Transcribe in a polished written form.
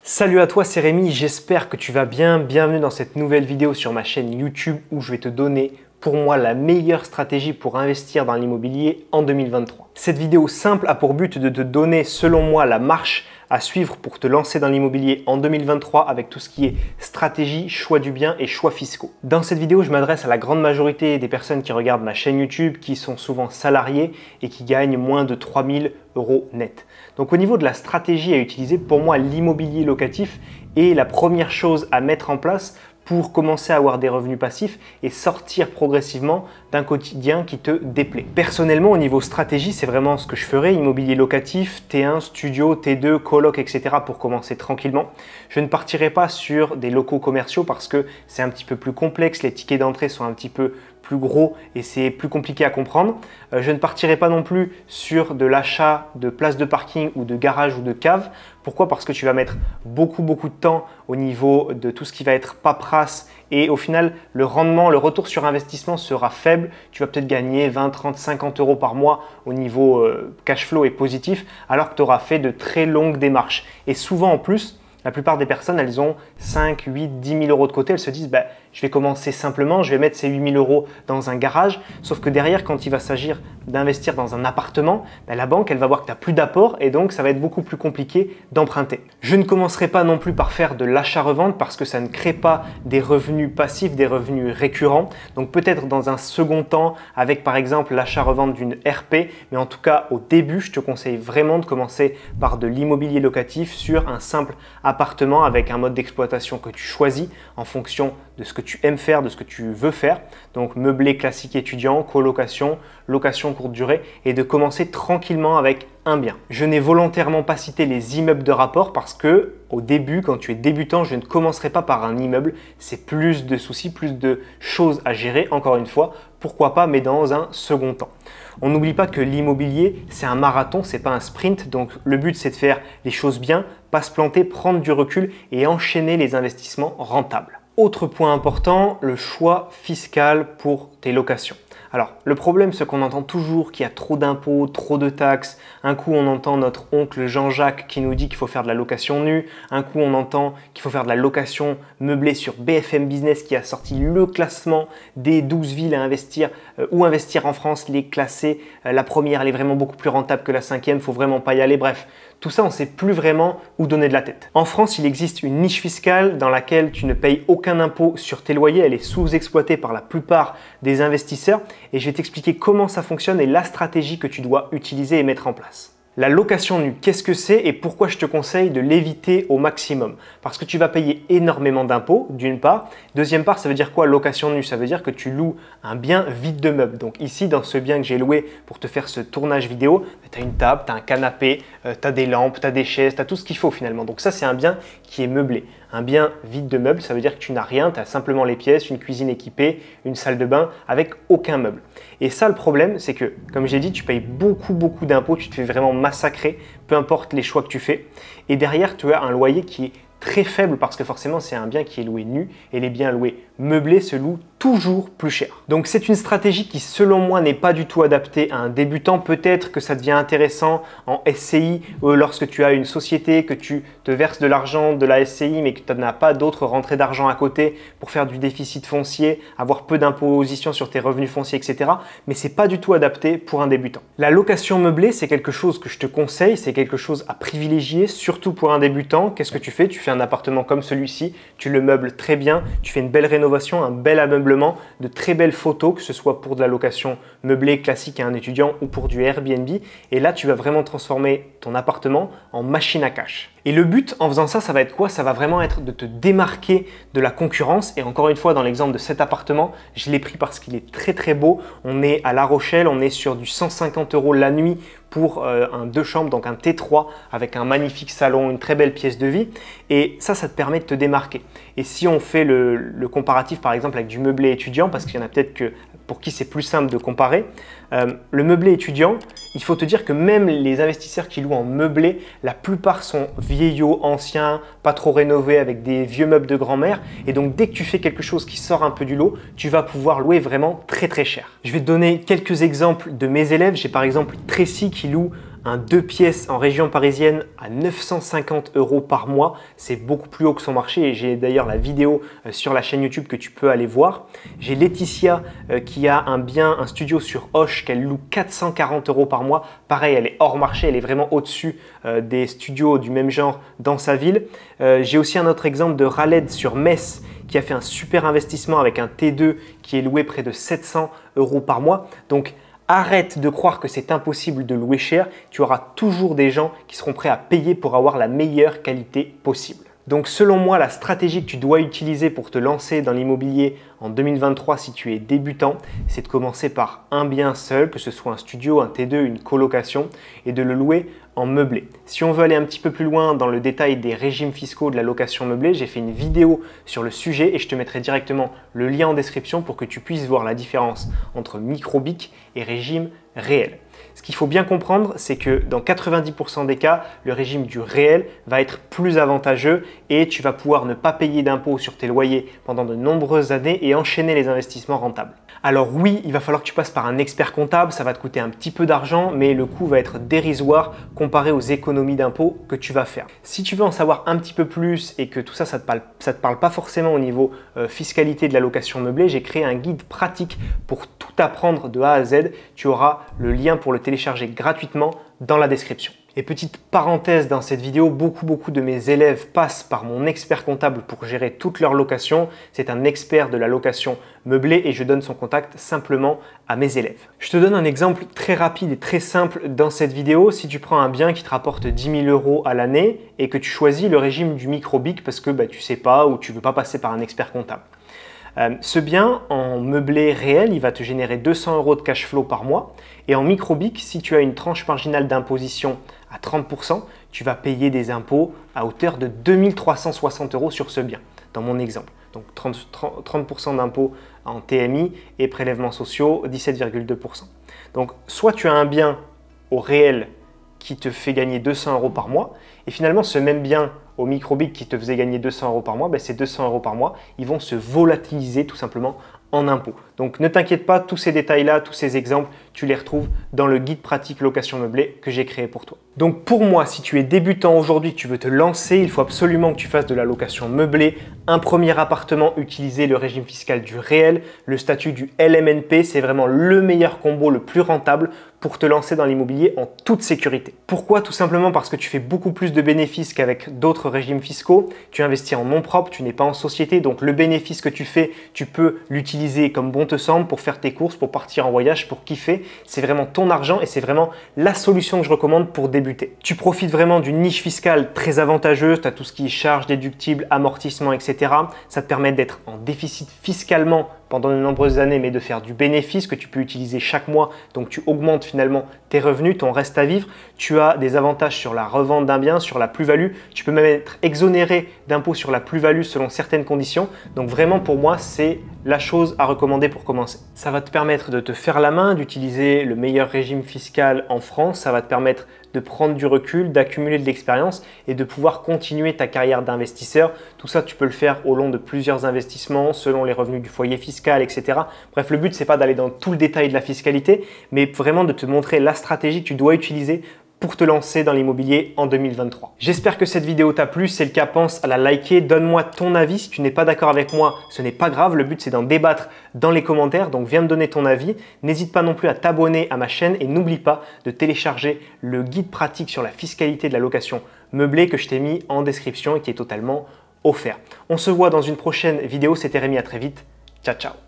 Salut à toi, c'est Rémi, j'espère que tu vas bien. Bienvenue dans cette nouvelle vidéo sur ma chaîne YouTube où je vais te donner pour moi la meilleure stratégie pour investir dans l'immobilier en 2023. Cette vidéo simple a pour but de te donner selon moi la marche à suivre pour te lancer dans l'immobilier en 2023 avec tout ce qui est stratégie, choix du bien et choix fiscaux. Dans cette vidéo, je m'adresse à la grande majorité des personnes qui regardent ma chaîne YouTube, qui sont souvent salariés et qui gagnent moins de 3 000 € net. Donc au niveau de la stratégie à utiliser, pour moi, l'immobilier locatif est la première chose à mettre en place pour commencer à avoir des revenus passifs et sortir progressivement d'un quotidien qui te déplaît. Personnellement, au niveau stratégie, c'est vraiment ce que je ferais, immobilier locatif, T1, studio, T2, coloc, etc. pour commencer tranquillement. Je ne partirai pas sur des locaux commerciaux parce que c'est un petit peu plus complexe, les tickets d'entrée sont un petit peu plus gros et c'est plus compliqué à comprendre. Je ne partirai pas non plus sur de l'achat de places de parking ou de garage ou de cave. Pourquoi? Parce que tu vas mettre beaucoup de temps au niveau de tout ce qui va être paperasse et au final, le rendement, le retour sur investissement sera faible. Tu vas peut-être gagner 20, 30, 50 € par mois au niveau cash flow et positif alors que tu auras fait de très longues démarches. Et souvent en plus, la plupart des personnes, elles ont 5, 8, 10 000 € de côté. Elles se disent, je vais commencer simplement, je vais mettre ces 8 000 € dans un garage. Sauf que derrière, quand il va s'agir d'investir dans un appartement, la banque, elle va voir que tu n'as plus d'apport et donc ça va être beaucoup plus compliqué d'emprunter. Je ne commencerai pas non plus par faire de l'achat-revente parce que ça ne crée pas des revenus passifs, des revenus récurrents. Donc peut-être dans un second temps avec par exemple l'achat-revente d'une RP. Mais en tout cas, au début, je te conseille vraiment de commencer par de l'immobilier locatif sur un simple appartement avec un mode d'exploitation que tu choisis en fonction de ce que tu aimes faire, de ce que tu veux faire. Donc meublé classique étudiant, colocation, location courte durée et de commencer tranquillement avec un bien. Je n'ai volontairement pas cité les immeubles de rapport parce que au début, quand tu es débutant, je ne commencerai pas par un immeuble. C'est plus de soucis, plus de choses à gérer. Encore une fois, pourquoi pas, mais dans un second temps. On n'oublie pas que l'immobilier, c'est un marathon, c'est pas un sprint. Donc le but, c'est de faire les choses bien, pas se planter, prendre du recul et enchaîner les investissements rentables. Autre point important, le choix fiscal pour tes locations. Alors, le problème, c'est qu'on entend toujours qu'il y a trop d'impôts, trop de taxes. Un coup, on entend notre oncle Jean-Jacques qui nous dit qu'il faut faire de la location nue. Un coup, on entend qu'il faut faire de la location meublée sur BFM Business qui a sorti le classement des 12 villes à investir ou investir en France, les classer. La première, elle est vraiment beaucoup plus rentable que la cinquième, il ne faut vraiment pas y aller. Bref, tout ça, on ne sait plus vraiment où donner de la tête. En France, il existe une niche fiscale dans laquelle tu ne payes aucun impôt sur tes loyers. Elle est sous-exploitée par la plupart des investisseurs. Et je vais t'expliquer comment ça fonctionne et la stratégie que tu dois utiliser et mettre en place. La location nue, qu'est-ce que c'est et pourquoi je te conseille de l'éviter au maximum? Parce que tu vas payer énormément d'impôts, d'une part. Deuxième part, ça veut dire quoi location nue? Ça veut dire que tu loues un bien vide de meubles. Donc ici, dans ce bien que j'ai loué pour te faire ce tournage vidéo, tu as une table, tu as un canapé, tu as des lampes, tu as des chaises, tu as tout ce qu'il faut finalement. Donc ça, c'est un bien qui est meublé. Un bien vide de meubles, ça veut dire que tu n'as rien, tu as simplement les pièces, une cuisine équipée, une salle de bain avec aucun meuble. Et ça, le problème, c'est que, comme j'ai dit, tu payes beaucoup d'impôts, tu te fais vraiment massacrer, peu importe les choix que tu fais. Et derrière, tu as un loyer qui est très faible parce que forcément, c'est un bien qui est loué nu et les biens loués meublés se louent toujours plus cher. Donc c'est une stratégie qui selon moi n'est pas du tout adaptée à un débutant. Peut-être que ça devient intéressant en SCI lorsque tu as une société, que tu te verses de l'argent de la SCI mais que tu n'as pas d'autres rentrées d'argent à côté pour faire du déficit foncier, avoir peu d'imposition sur tes revenus fonciers, etc. Mais c'est pas du tout adapté pour un débutant. La location meublée, c'est quelque chose que je te conseille, c'est quelque chose à privilégier, surtout pour un débutant. Qu'est-ce que tu fais? Tu fais un appartement comme celui-ci, tu le meubles très bien, tu fais une belle rénovation, un bel ameublement, de très belles photos, que ce soit pour de la location meublée classique à un étudiant ou pour du Airbnb. Et là, tu vas vraiment transformer ton appartement en machine à cash. Et le but en faisant ça, ça va être quoi? Ça va vraiment être de te démarquer de la concurrence. Et encore une fois, dans l'exemple de cet appartement, je l'ai pris parce qu'il est très beau. On est à La Rochelle, on est sur du 150 € la nuit pour un 2 chambres, donc un T3 avec un magnifique salon, une très belle pièce de vie. Et ça te permet de te démarquer. Et si on fait le comparatif par exemple avec du meublé étudiant, parce qu'il y en a peut-être que pour qui c'est plus simple de comparer, le meublé étudiant, il faut te dire que même les investisseurs qui louent en meublé, la plupart sont vieillots, anciens, pas trop rénovés avec des vieux meubles de grand-mère. Et donc dès que tu fais quelque chose qui sort un peu du lot, tu vas pouvoir louer vraiment très cher. Je vais te donner quelques exemples de mes élèves. J'ai par exemple Tracy qui loue un 2 pièces en région parisienne à 950 € par mois. C'est beaucoup plus haut que son marché et j'ai d'ailleurs la vidéo sur la chaîne YouTube que tu peux aller voir. J'ai Laetitia qui a un studio sur Hoche qu'elle loue 440 € par mois. Pareil, elle est hors marché, elle est vraiment au-dessus des studios du même genre dans sa ville. J'ai aussi un autre exemple de Raled sur Metz qui a fait un super investissement avec un T2 qui est loué près de 700 € par mois. Donc, arrête de croire que c'est impossible de louer cher. Tu auras toujours des gens qui seront prêts à payer pour avoir la meilleure qualité possible. Donc selon moi, la stratégie que tu dois utiliser pour te lancer dans l'immobilier en 2023 si tu es débutant, c'est de commencer par un bien seul, que ce soit un studio, un T2, une colocation, et de le louer en meublé. Si on veut aller un petit peu plus loin dans le détail des régimes fiscaux de la location meublée, j'ai fait une vidéo sur le sujet et je te mettrai directement le lien en description pour que tu puisses voir la différence entre micro-BIC et régime réel. Ce qu'il faut bien comprendre, c'est que dans 90% des cas, le régime du réel va être plus avantageux et tu vas pouvoir ne pas payer d'impôts sur tes loyers pendant de nombreuses années et enchaîner les investissements rentables. Alors oui, il va falloir que tu passes par un expert comptable, ça va te coûter un petit peu d'argent, mais le coût va être dérisoire comparé aux économies d'impôts que tu vas faire. Si tu veux en savoir un petit peu plus et que tout ça, ça te parle pas forcément au niveau fiscalité de la location meublée, j'ai créé un guide pratique pour tout apprendre de A à Z. Tu auras le lien pour le télécharger gratuitement dans la description. Et petite parenthèse dans cette vidéo, beaucoup de mes élèves passent par mon expert comptable pour gérer toute leur location. C'est un expert de la location meublée et je donne son contact simplement à mes élèves. Je te donne un exemple très rapide et très simple dans cette vidéo. Si tu prends un bien qui te rapporte 10 000 € à l'année et que tu choisis le régime du micro-BIC parce que tu ne sais pas ou tu ne veux pas passer par un expert comptable. Ce bien en meublé réel, il va te générer 200 € de cash flow par mois. Et en micro-BIC, si tu as une tranche marginale d'imposition à 30%, tu vas payer des impôts à hauteur de 2 360 € sur ce bien, dans mon exemple. Donc 30% d'impôts en TMI et prélèvements sociaux, 17,2%. Donc soit tu as un bien au réel qui te fait gagner 200 € par mois et finalement ce même bien au micro-BIC qui te faisait gagner 200 € par mois, ces 200 € par mois, ils vont se volatiliser tout simplement en impôts. Donc ne t'inquiète pas, tous ces détails-là, tous ces exemples, tu les retrouves dans le guide pratique location meublée que j'ai créé pour toi. Donc pour moi, si tu es débutant aujourd'hui, que tu veux te lancer, il faut absolument que tu fasses de la location meublée, un premier appartement, utiliser le régime fiscal du réel, le statut du LMNP, c'est vraiment le meilleur combo, le plus rentable pour te lancer dans l'immobilier en toute sécurité. Pourquoi? Tout simplement parce que tu fais beaucoup plus de bénéfices qu'avec d'autres régimes fiscaux. Tu investis en nom propre, tu n'es pas en société, donc le bénéfice que tu fais, tu peux l'utiliser comme bon te semble pour faire tes courses, pour partir en voyage, pour kiffer. C'est vraiment ton argent et c'est vraiment la solution que je recommande pour débuter. Tu profites vraiment d'une niche fiscale très avantageuse, tu as tout ce qui est charges déductibles, amortissements, etc. Ça te permet d'être en déficit fiscalement pendant de nombreuses années, mais de faire du bénéfice que tu peux utiliser chaque mois. Donc, tu augmentes finalement tes revenus, ton reste à vivre. Tu as des avantages sur la revente d'un bien, sur la plus-value. Tu peux même être exonéré d'impôts sur la plus-value selon certaines conditions. Donc, vraiment, pour moi, c'est la chose à recommander pour commencer. Ça va te permettre de te faire la main, d'utiliser le meilleur régime fiscal en France. Ça va te permettre de prendre du recul, d'accumuler de l'expérience et de pouvoir continuer ta carrière d'investisseur. Tout ça, tu peux le faire au long de plusieurs investissements selon les revenus du foyer fiscal, etc. Bref, le but, c'est pas d'aller dans tout le détail de la fiscalité, mais vraiment de te montrer la stratégie que tu dois utiliser pour te lancer dans l'immobilier en 2023. J'espère que cette vidéo t'a plu. Si c'est le cas, pense à la liker. Donne-moi ton avis. Si tu n'es pas d'accord avec moi, ce n'est pas grave. Le but, c'est d'en débattre dans les commentaires. Donc, viens me donner ton avis. N'hésite pas non plus à t'abonner à ma chaîne et n'oublie pas de télécharger le guide pratique sur la fiscalité de la location meublée que je t'ai mis en description et qui est totalement offert. On se voit dans une prochaine vidéo. C'était Rémi, à très vite. Ciao, ciao.